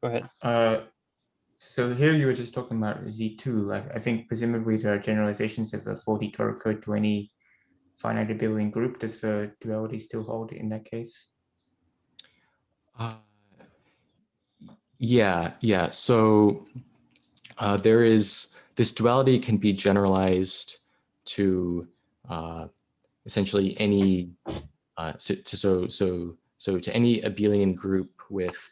Go ahead. So here you were just talking about Z2. I think presumably there are generalizations of the 4D Torah code to any finite abelian group. Does the duality still hold in that case? Yeah. So there is, this duality can be generalized to essentially any, so to any abelian group with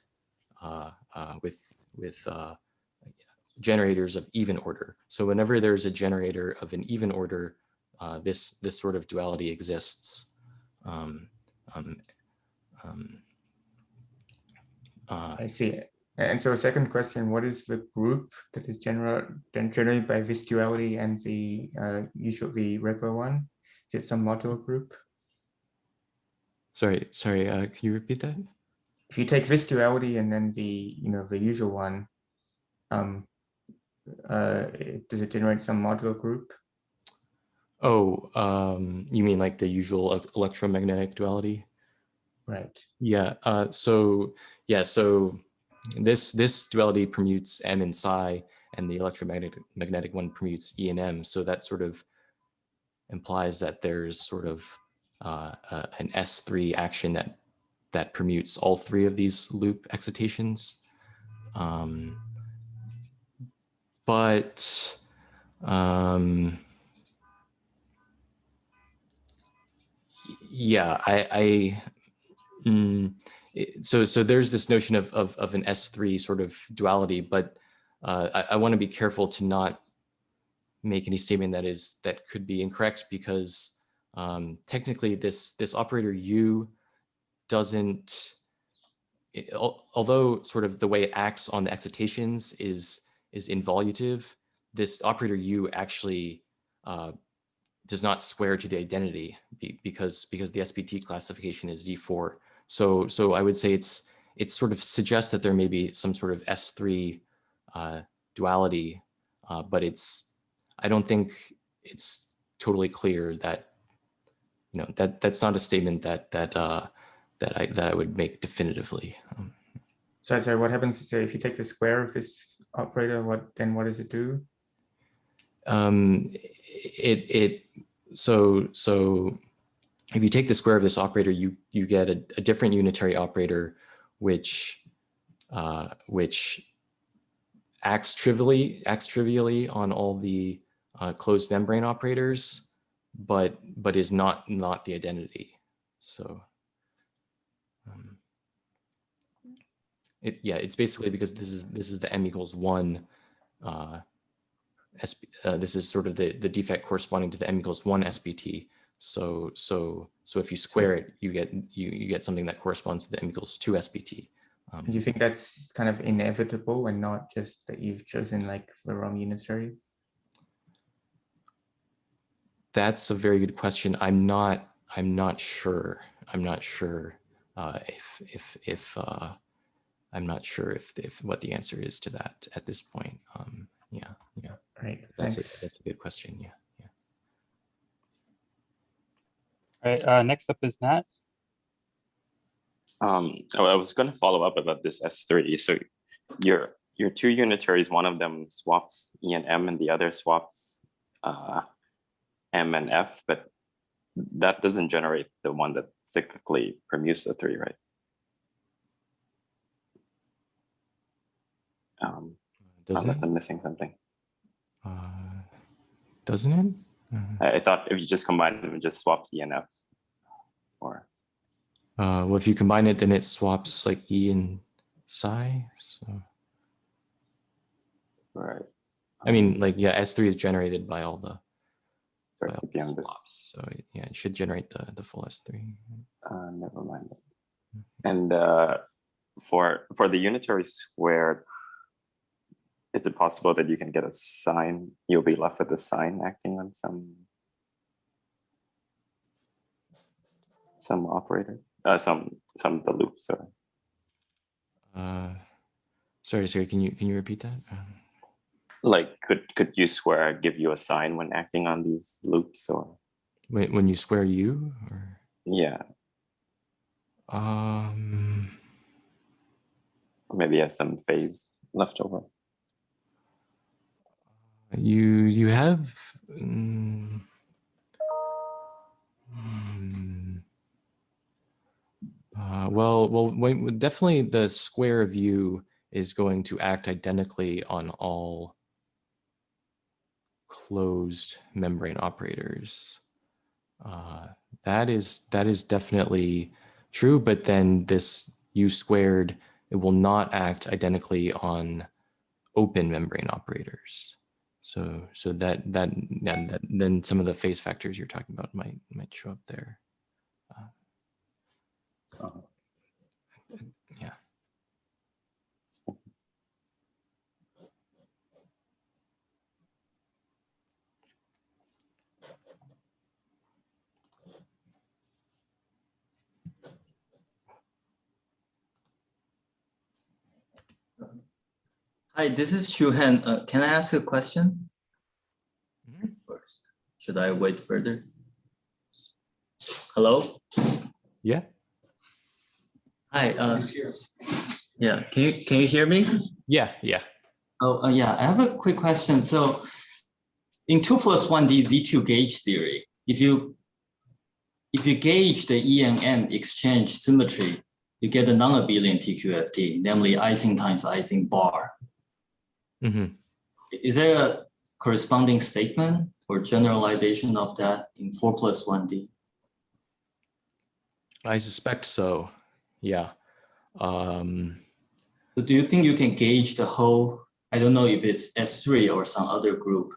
generators of even order. So whenever there's a generator of an even order, this sort of duality exists. I see. And so second question, what is the group that is generated by this duality and the the regular one? Is it some modular group? Sorry, can you repeat that? If you take this duality and then the usual one, does it generate some modular group? Oh, you mean like the usual electromagnetic duality? Right. Yeah. So this duality permutes M and psi, and the electromagnetic one permutes E and M. So that sort of implies that there's sort of an S3 action that permutes all three of these loop excitations. Yeah, so there's this notion of an S3 sort of duality, but I want to be careful to not make any statement that could be incorrect, because technically this operator U doesn't, although sort of the way it acts on the excitations is involutive, this operator U actually does not square to the identity because the SPT classification is Z4. So I would say it sort of suggests that there may be some sort of S3 duality, but I don't think it's totally clear that that's not a statement that I would make definitively. So what happens? So if you take the square of this operator, what does it do? So if you take the square of this operator, you get a different unitary operator, which acts trivially on all the closed membrane operators, but is not the identity. So it's basically because this is the M equals 1. This is sort of the defect corresponding to the M equals 1 SPT. So if you square it, you get something that corresponds to the M equals 2 SPT. Do you think that's kind of inevitable and not just that you've chosen like the wrong unitary? That's a very good question. I'm not sure. I'm not sure if what the answer is to that at this point. Yeah. Right. That's a good question. Yeah. All right. Next up is Nat. I was going to follow up about this S3. So your two unitaries, one of them swaps E and M, and the other swaps M and F, but that doesn't generate the one that cyclically permutes the 3, right? Unless I'm missing something. Doesn't it? I thought if you just combine them, it just swaps E and F. Or well, if you combine it, then it swaps like E and psi. So right. I mean, like, yeah, S3 is generated by all the swaps. So yeah, it should generate the full S3. Never mind. And for the unitary squared, is it possible that you can get a sign? You'll be left with a sign acting on some operators, some of the loops. Sorry. Can you repeat that? Like, could U square give you a sign when acting on these loops, or when you square U? Or? Yeah. Or maybe has some phase left over. You have definitely the square of U is going to act identically on all closed membrane operators. That is definitely true, but then this U squared, it will not act identically on open membrane operators. So then some of the phase factors you're talking about might show up there. Yeah. Hi, this is Shuhan. Can I ask a question? First, should I wait further? Hello? Yeah. Hi. Yeah. Can you hear me? Yeah. Oh, yeah. I have a quick question. So, in 2+1D Z2 gauge theory, if you gauge the E and M exchange symmetry, you get a non-abelian TQFT, namely Ising times Ising bar. Mm-hmm. Is there a corresponding statement or generalization of that in 4+1D? I suspect so. Yeah. So do you think you can gauge the whole? I don't know if it's S3 or some other group.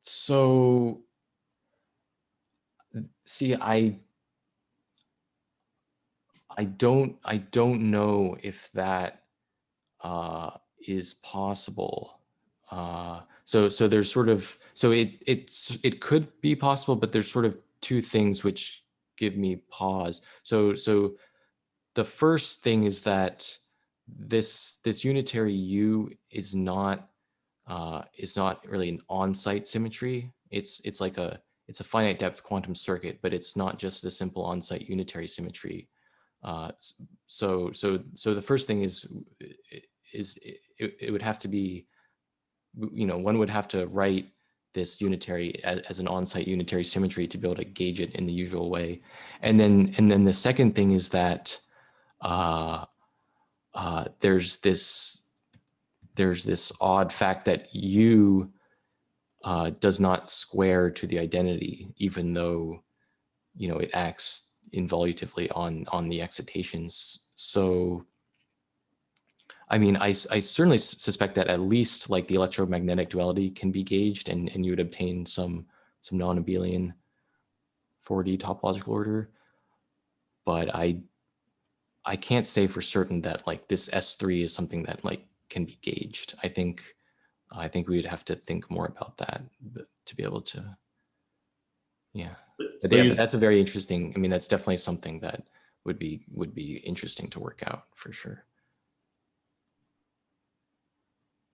So see, I don't know if that is possible. So there's sort of, so it could be possible, but there's sort of two things which give me pause. So the first thing is that this unitary U is not really an on-site symmetry. It's like it's a finite depth quantum circuit, but it's not just the simple on-site unitary symmetry. So the first thing is it would have to be, one would have to write this unitary as an on-site unitary symmetry to be able to gauge it in the usual way. And then the second thing is that there's this odd fact that U does not square to the identity, even though it acts involutively on the excitations. So I mean, I certainly suspect that at least like the electromagnetic duality can be gauged, and you would obtain some non-abelian 4D topological order. But I can't say for certain that like this S3 is something that like can be gauged. I think we would have to think more about that to be able to, yeah. But So yeah, but that's a very interesting. I mean, that's definitely something that would be interesting to work out for sure.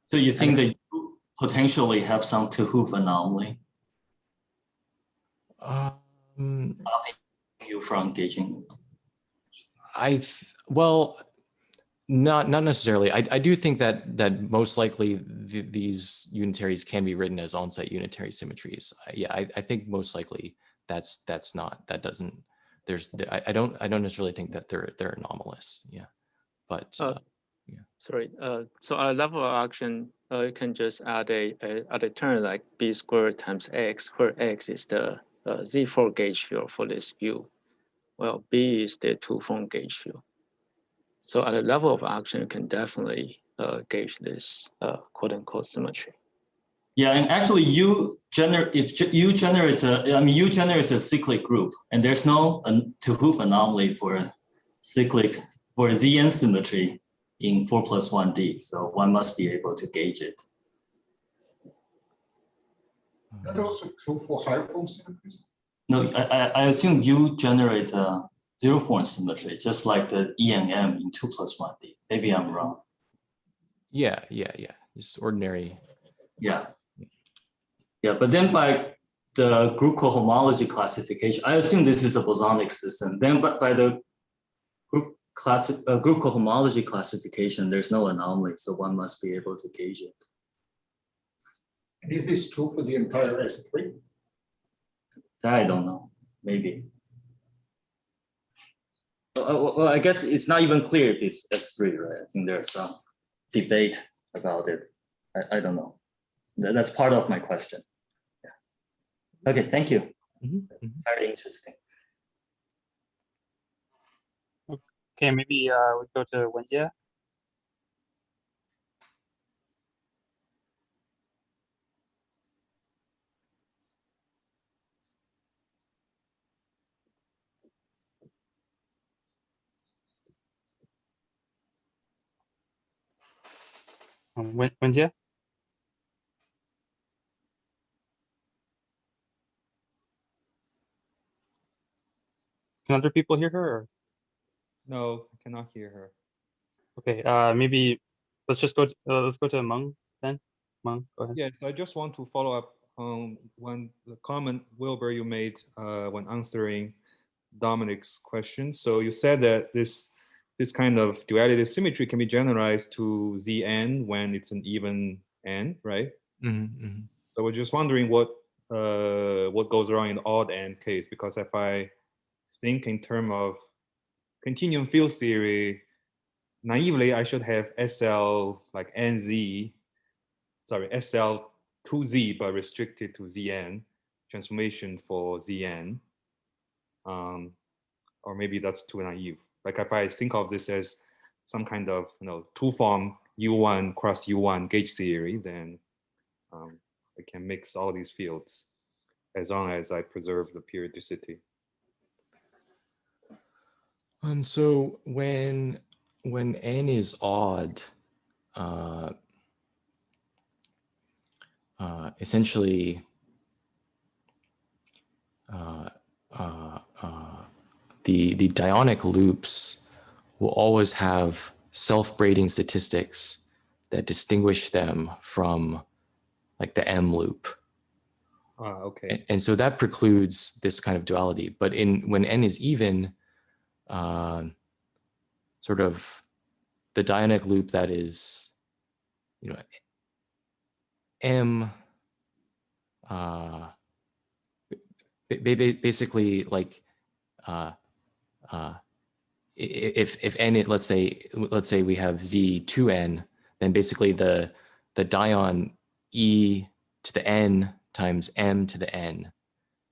So you think that you potentially have some 2-Hoof anomaly? Stopping you from gauging? Well, not necessarily. I do think that most likely these unitaries can be written as on-site unitary symmetries. Yeah, I think most likely I don't necessarily think that they're anomalous. Yeah, but yeah. Sorry. So at level of action, you can just add a term like B squared times X, where X is the Z4 gauge field for this view, while B is the 2-phone gauge field. So at a level of action, you can definitely gauge this quote unquote symmetry. Yeah, and actually U generates a cyclic group, and there's no 2-Hoof anomaly for ZN symmetry in 4+1D, so one must be able to gauge it. That also true for higher form symmetries? No, I assume U generates a 0-form symmetry, just like the E and M in 2+1D. Maybe I'm wrong. Yeah. Just ordinary. Yeah, but then by the group cohomology classification, I assume this is a bosonic system. Then, but by the group cohomology classification, there's no anomaly, so one must be able to gauge it. And is this true for the entire S3? That I don't know, maybe. Well, I guess it's not even clear if it's S3, right? I think there's some debate about it. I don't know. That's part of my question. Yeah. Okay, thank you. Very interesting. Okay, maybe we go to Wenjie. Wenjie? Can other people hear her? Or? No, I cannot hear her. Okay, maybe let's just go. Let's go to Meng then. Meng, go ahead. Yeah, so I just want to follow up on the comment, Wilbur, you made when answering Dominic's question. So you said that this kind of duality symmetry can be generalized to Zn when it's an even n, right? So we're just wondering what goes wrong in the odd n case, because if I think in terms of continuum field theory, naively I should have SL like NZ, sorry, SL 2Z but restricted to Zn, transformation for Zn. Or maybe that's too naive. Like if I think of this as some kind of two-form U1 cross U1 gauge theory, then I can mix all these fields as long as I preserve the periodicity. So when n is odd, essentially the dionic loops will always have self-braiding statistics that distinguish them from like the M loop. Okay. And so that precludes this kind of duality. But when n is even, sort of the dionic loop that is, M, basically like if n, let's say we have Z2n, then basically the dion E to the n times M to the n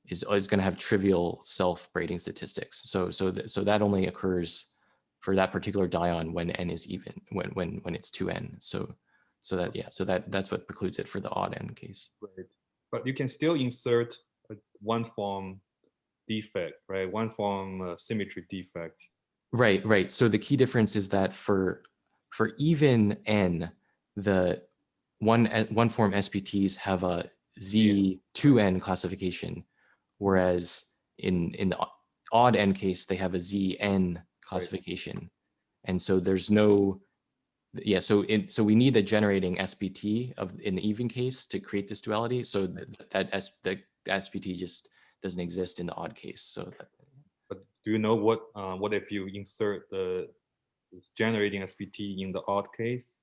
is going to have trivial self-braiding statistics. So that only occurs for that particular dion when n is even, when it's 2n. So that's what precludes it for the odd n case. Right. But you can still insert a one form defect, right? One form symmetry defect. Right. So the key difference is that for even n, the one form SPTs have a Z2n classification, whereas in the odd n case they have a Zn classification, right. And so there's no, so we need the generating SPT in the even case to create this duality. So the SPT just doesn't exist in the odd case. So but do you know what if you insert this generating SPT in the odd case?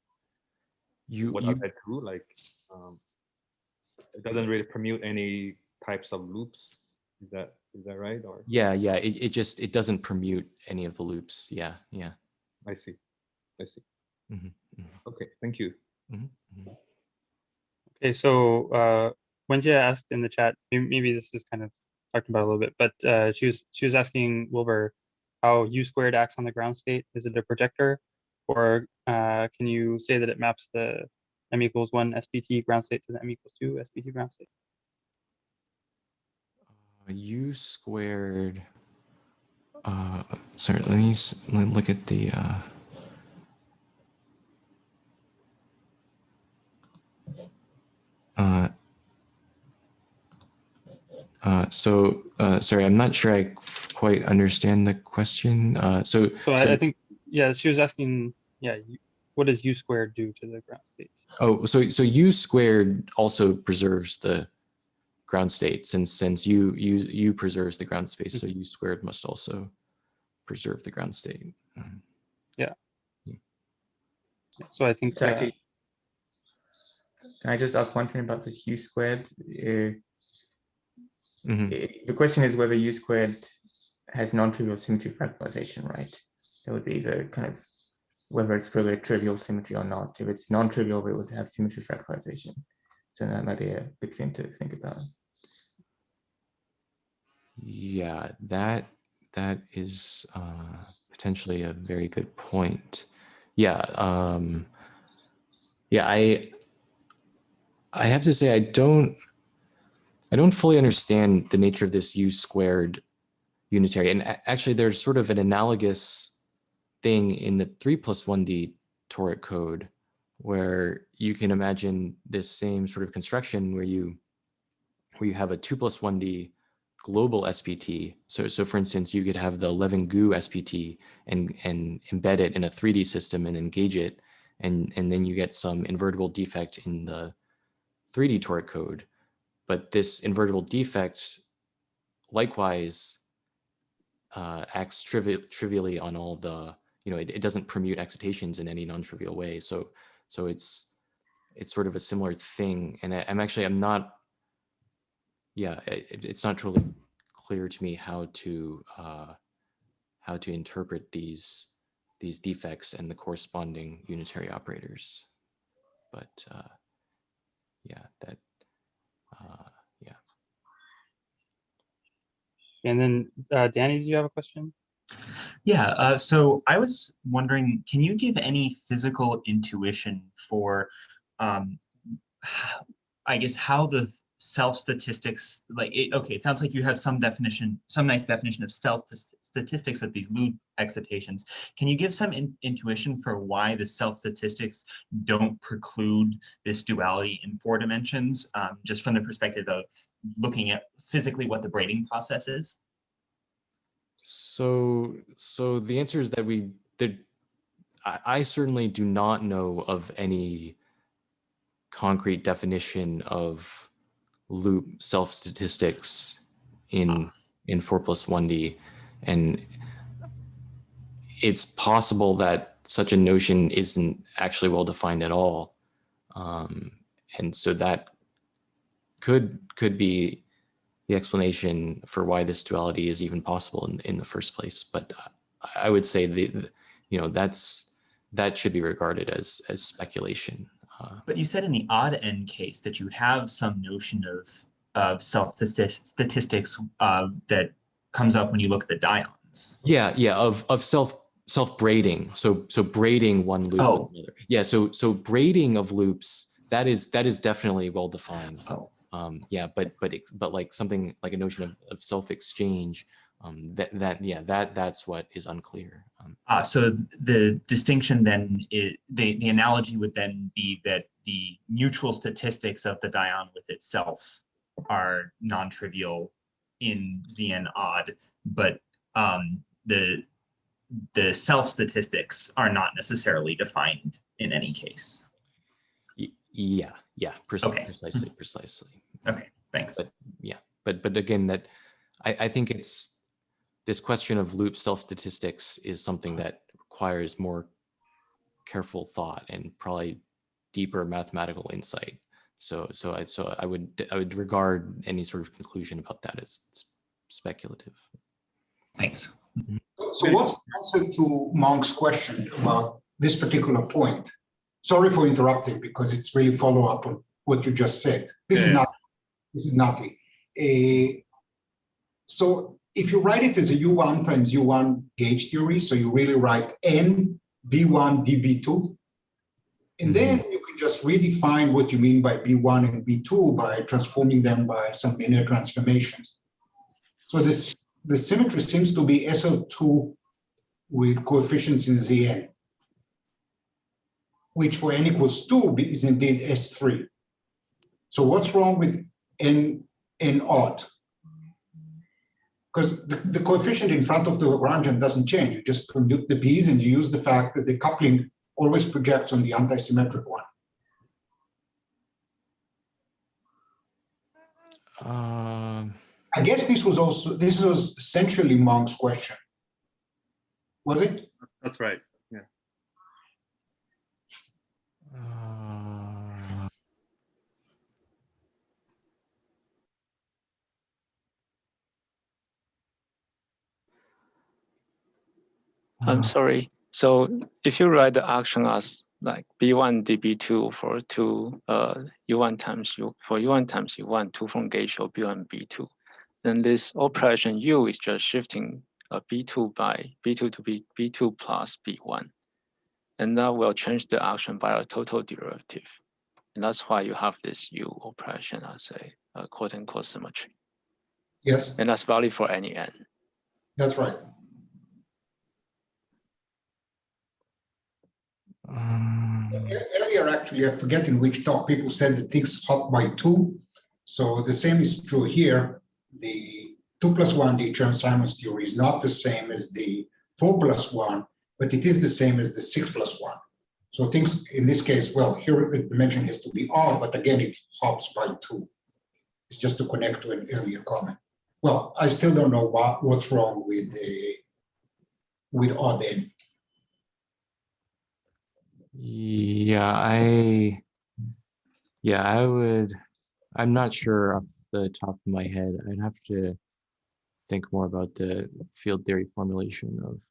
What does that do? Like it doesn't really permute any types of loops. Is that right? Or it doesn't permute any of the loops. Yeah. I see. Okay, thank you. Okay, so Wenjie asked in the chat, maybe this is kind of talked about a little bit, but she was asking Wilbur how U squared acts on the ground state. Is it a projector, or can you say that it maps the M equals 1 SPT ground state to the M equals 2 SPT ground state? U squared. Sorry, let me look at the. Sorry, I'm not sure I quite understand the question. So I think, she was asking, what does U squared do to the ground state? Oh, so U squared also preserves the ground state, since U preserves the ground space, so U squared must also preserve the ground state. Yeah. So I think So actually, can I just ask one thing about this U squared? The question is whether U squared has non-trivial symmetry fractalization, right? That would be the kind of whether it's really a trivial symmetry or not. If it's non-trivial, we would have symmetry fractalization. So that might be a good thing to think about. Yeah, that is potentially a very good point. Yeah, yeah. I have to say I don't fully understand the nature of this U squared unitary, and actually there's sort of an analogous thing in the 3+1D toric code where you can imagine this same sort of construction where you have a 2+1D global SPT. So for instance, you could have the 11 GU SPT and embed it in a 3D system and engage it, and then you get some invertible defect in the 3D toric code. But this invertible defect likewise acts trivially on all the, it doesn't permute excitations in any non-trivial way. So it's sort of a similar thing. And I'm not, yeah, it's not totally clear to me how to interpret these defects and the corresponding unitary operators. But yeah, that, yeah. And then Danny, do you have a question? Yeah, so I was wondering, can you give any physical intuition for, I guess, how the self-statistics, okay, it sounds like you have some nice definition of self-statistics of these loop excitations. Can you give some intuition for why the self-statistics don't preclude this duality in 4 dimensions, just from the perspective of looking at physically what the braiding process is? So the answer is that I certainly do not know of any concrete definition of loop self-statistics in 4+1D, and it's possible that such a notion isn't actually well defined at all, and so that could be the explanation for why this duality is even possible in the first place. But I would say that should be regarded as speculation. But you said in the odd end case that you have some notion of self-statistics that comes up when you look at the dions. Yeah, of self braiding. So braiding one loop with another. Yeah, so braiding of loops, that is definitely well defined. Yeah, but like something like a notion of self exchange, that's what is unclear. So the distinction then is the analogy would then be that the mutual statistics of the dion with itself are non-trivial in Zn odd, but the self statistics are not necessarily defined in any case. Yeah, Okay. precisely. Okay, thanks. But yeah, but again, that I think it's this question of loop self-statistics is something that requires more careful thought and probably deeper mathematical insight. So I would regard any sort of conclusion about that as speculative. Thanks. So what's the answer to Monk's question about this particular point? Sorry for interrupting, because it's really follow up on what you just said. This is nothing. So if you write it as a U1 times U1 gauge theory, so you really write N B1 dB2, and then you can just redefine what you mean by B1 and B2 by transforming them by some linear transformations. So the symmetry seems to be SO2 with coefficients in Zn, which for n equals 2 is indeed S3. So what's wrong with n odd? Because the coefficient in front of the Lagrangian doesn't change. You just commute the p's and you use the fact that the coupling always projects on the antisymmetric one. I guess this was essentially Monk's question. Was it? That's right. Yeah. I'm sorry. So if you write the action as like B1 DB2 for two U1 times U for U1 times U1 two from gauge or B1 B2, then this operation U is just shifting B2 by B2 to B2 plus B1. And that will change the action by a total derivative. And that's why you have this U operation as a quote unquote symmetry. Yes. And that's valid for any N. That's right. Earlier, actually, I forget in which talk people said that things hop by 2. So the same is true here. The 2 plus 1, the Chern-Simons theory, is not the same as the 4 plus 1, but it is the same as the 6 plus 1. So things in this case, well, here the dimension has to be odd, but again, it hops by 2. It's just to connect to an earlier comment. Well, I still don't know what's wrong with odd n. I'm not sure off the top of my head. I'd have to think more about the field theory formulation of,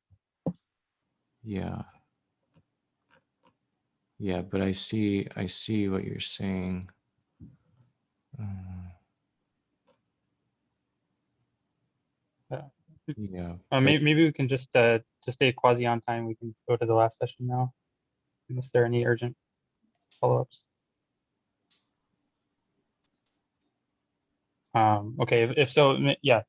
but I see what you're saying. Maybe we can just to stay quasi on time, we can go to the last session now, unless there are any urgent follow-ups. Okay, if so, yeah.